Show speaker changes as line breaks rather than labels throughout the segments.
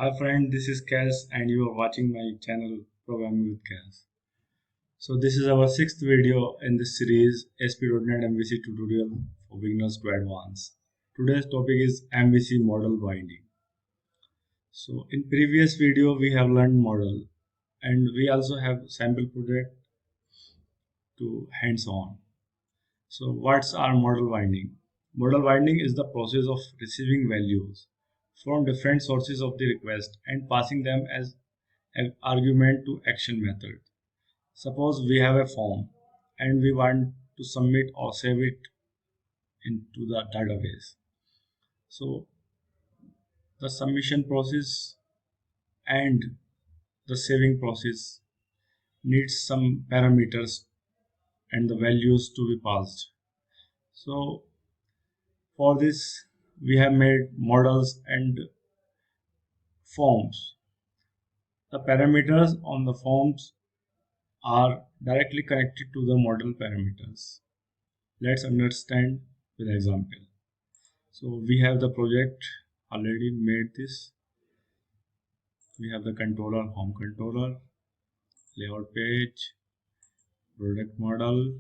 Hi friend, this is Qais and you are watching my channel Programming with Qais. So this is our sixth video in this series ASP.NET MVC tutorial for beginners to advanced. Today's topic is MVC Model Binding. So in previous video we have learned model and we also have sample project to hands-on. So what's our model binding? Model binding is the process of receiving values from different sources of the request and passing them as an argument to action method. Suppose we have a form and we want to submit or save it into the database. So the submission process and the saving process needs some parameters and the values to be passed. So for this we have made models and forms. The parameters on the forms are directly connected to the model parameters. Let's understand with example. So we have the project already made this. We have the controller, home controller, layout page, product model,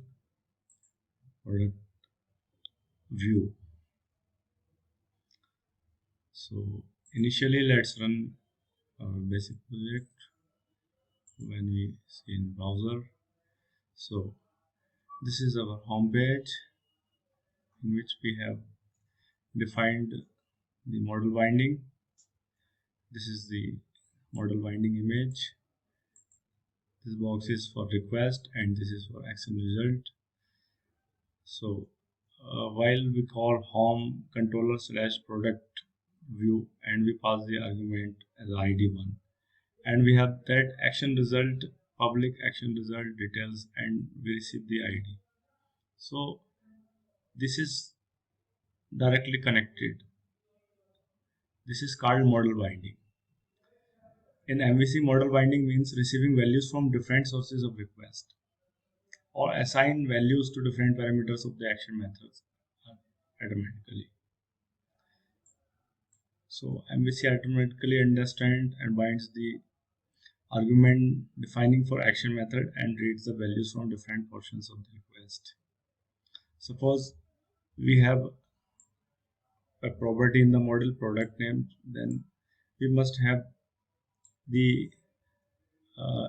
product view. So initially let's run our basic project when we see in browser. So this is our home page in which we have defined the model binding. This is the model binding image. This box is for request and this is for action result. So while we call home controller slash product view and we pass the argument as id1 and we have that action result, public action result details, and we receive the id. So this is directly connected. This is called model binding. In MVC, model binding means receiving values from different sources of request or assign values to different parameters of the action methods automatically. So MVC automatically understands and binds the argument defining for action method and reads the values from different portions of the request. Suppose we have a property in the model product name, then we must have the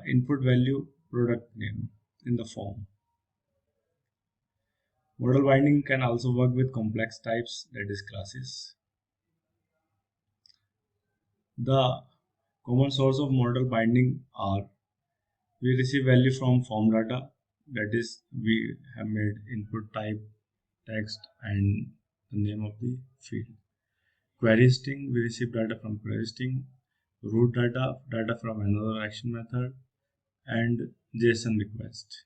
input value product name in the form. Model binding can also work with complex types, that is classes. The common source of model binding are we receive value from form data, that is we have made input type, text, and the name of the field. Query string, we receive data from query string. Root data from another action method, and JSON request.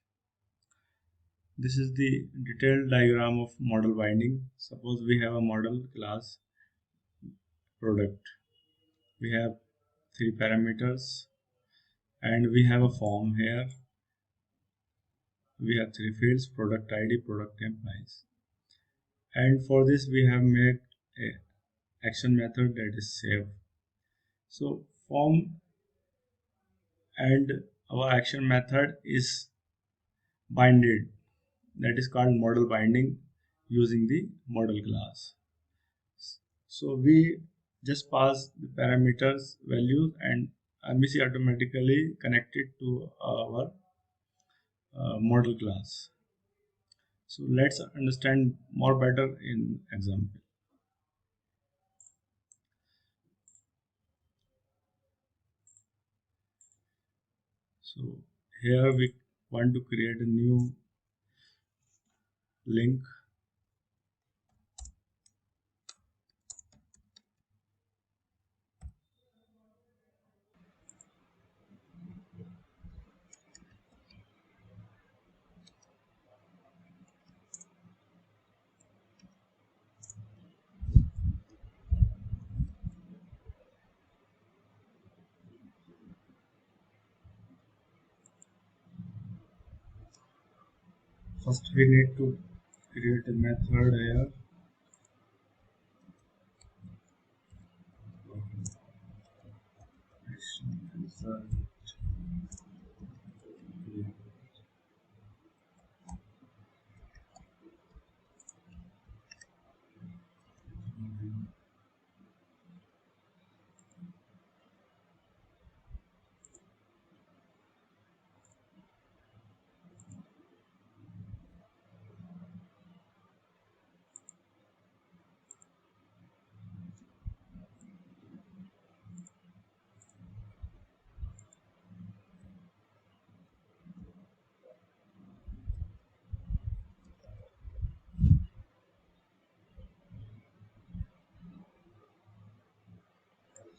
This is the detailed diagram of model binding. Suppose we have a model class product. We have three parameters and we have a form here. We have three fields: product ID, product name, price. And for this we have made a action method, that is save. So form and our action method is binded, that is called model binding, using the model class. So we just pass the parameters values and MVC automatically connected to our model class. So let's understand more better in example. So here we want to create a new link. First we need to create a method here.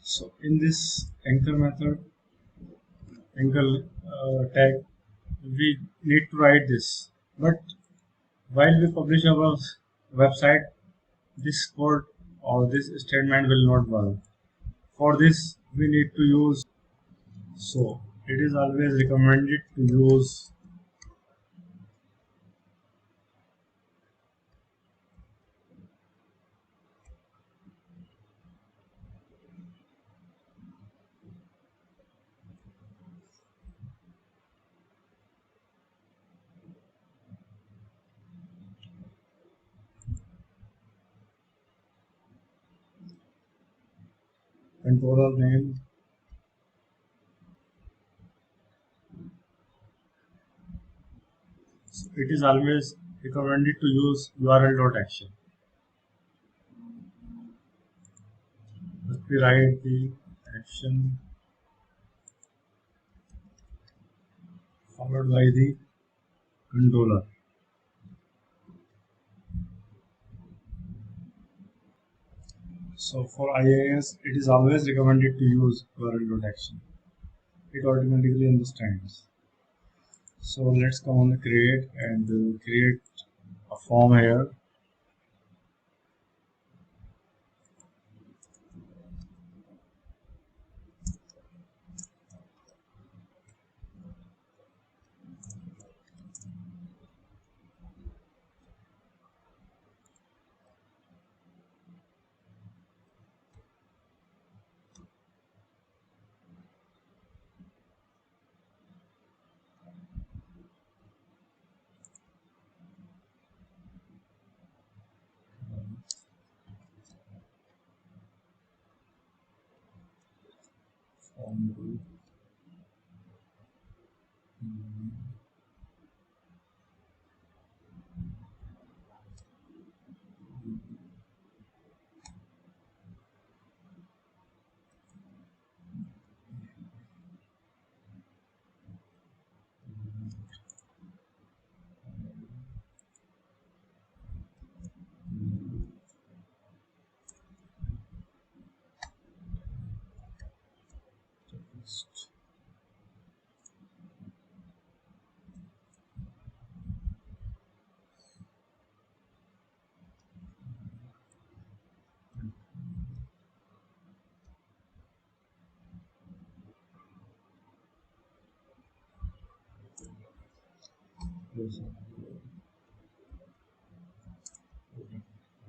So in this anchor method, anchor tag, we need to write this. But while we publish our website, this code or this statement will not work. For this, we need to use. So it is always recommended to use controller name. So it is always recommended to use url.action. Let me write the action followed by the controller. So for IIS, it is always recommended to use url.action. It automatically understands. So let's come on the create and create a form here. Form text.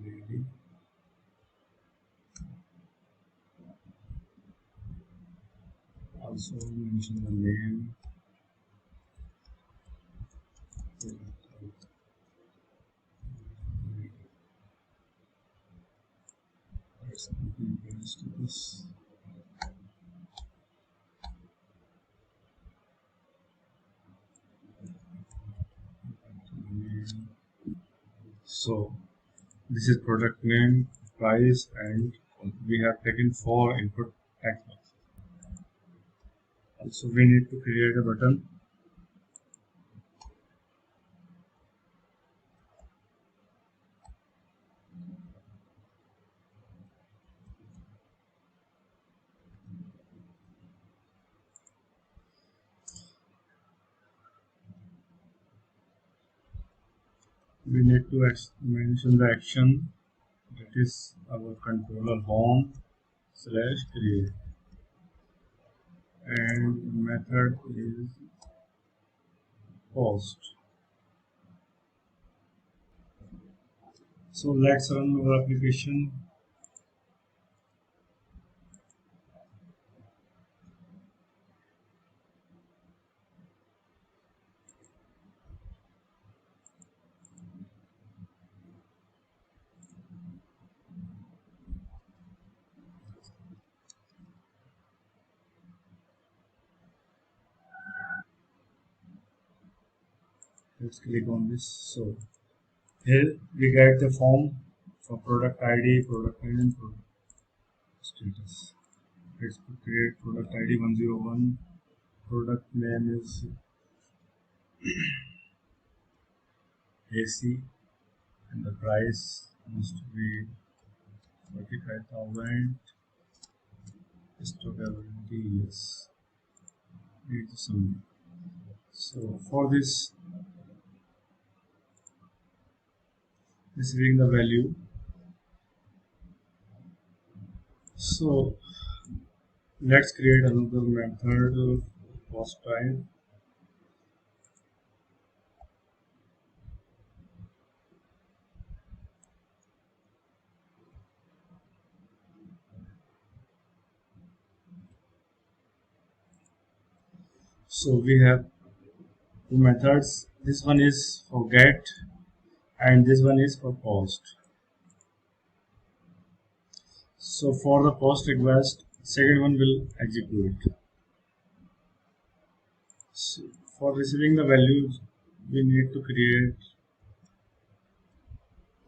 Lady. Also mention the name. Let's to this. So this is product name, price, and we have taken 4 input text boxes. Also, we need to create a button. We need to mention the action, that is our controller home / create, and method is post. So let's run our application. let's click on this. So here we get the form for product ID, product name, product status. Let's create product ID 101. Product name is AC, and the price must be 45,000. Stock availability, yes. Need some. So for this being the value. So let's create another method, post type. So we have two methods. This one is for get and this one is for post. So for the post request, second one will execute. So for receiving the values, we need to create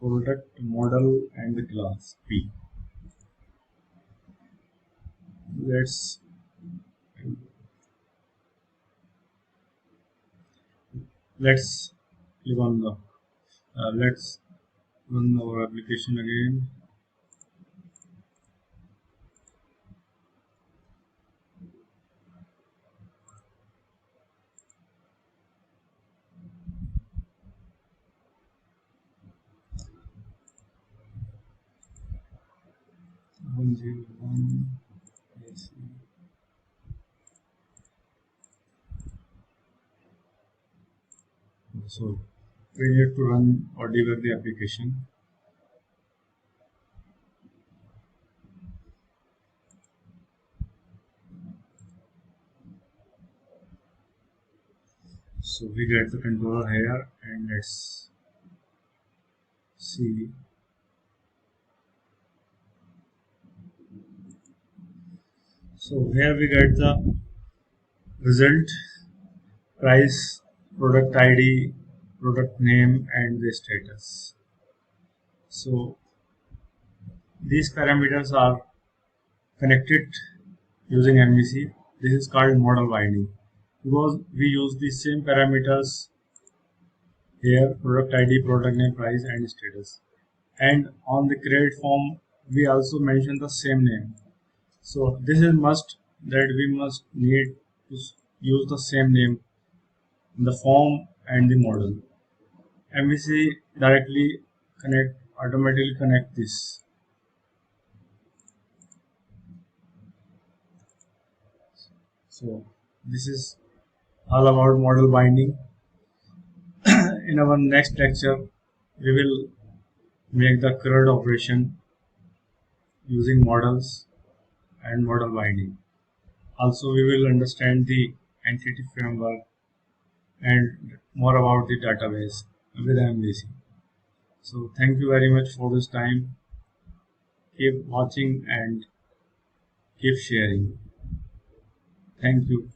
product model and the class P. Let's click on the let's run our application again. One zero one. Yes. So we need to run or debug the application. So we get the controller here and let's see. So here we get the result, price, product ID, product name and the status. So these parameters are connected using MVC. This is called model binding because we use the same parameters here, product ID, product name, price and status. And on the create form we also mention the same name. So this is must that we must need to use the same name in the form and the model. MVC directly automatically connect this. So this is all about model binding. In our next lecture, we will make the CRUD operation using models and model binding. Also, we will understand the entity framework and more about the database with MVC. So thank you very much for this time. Keep watching and keep sharing. Thank you.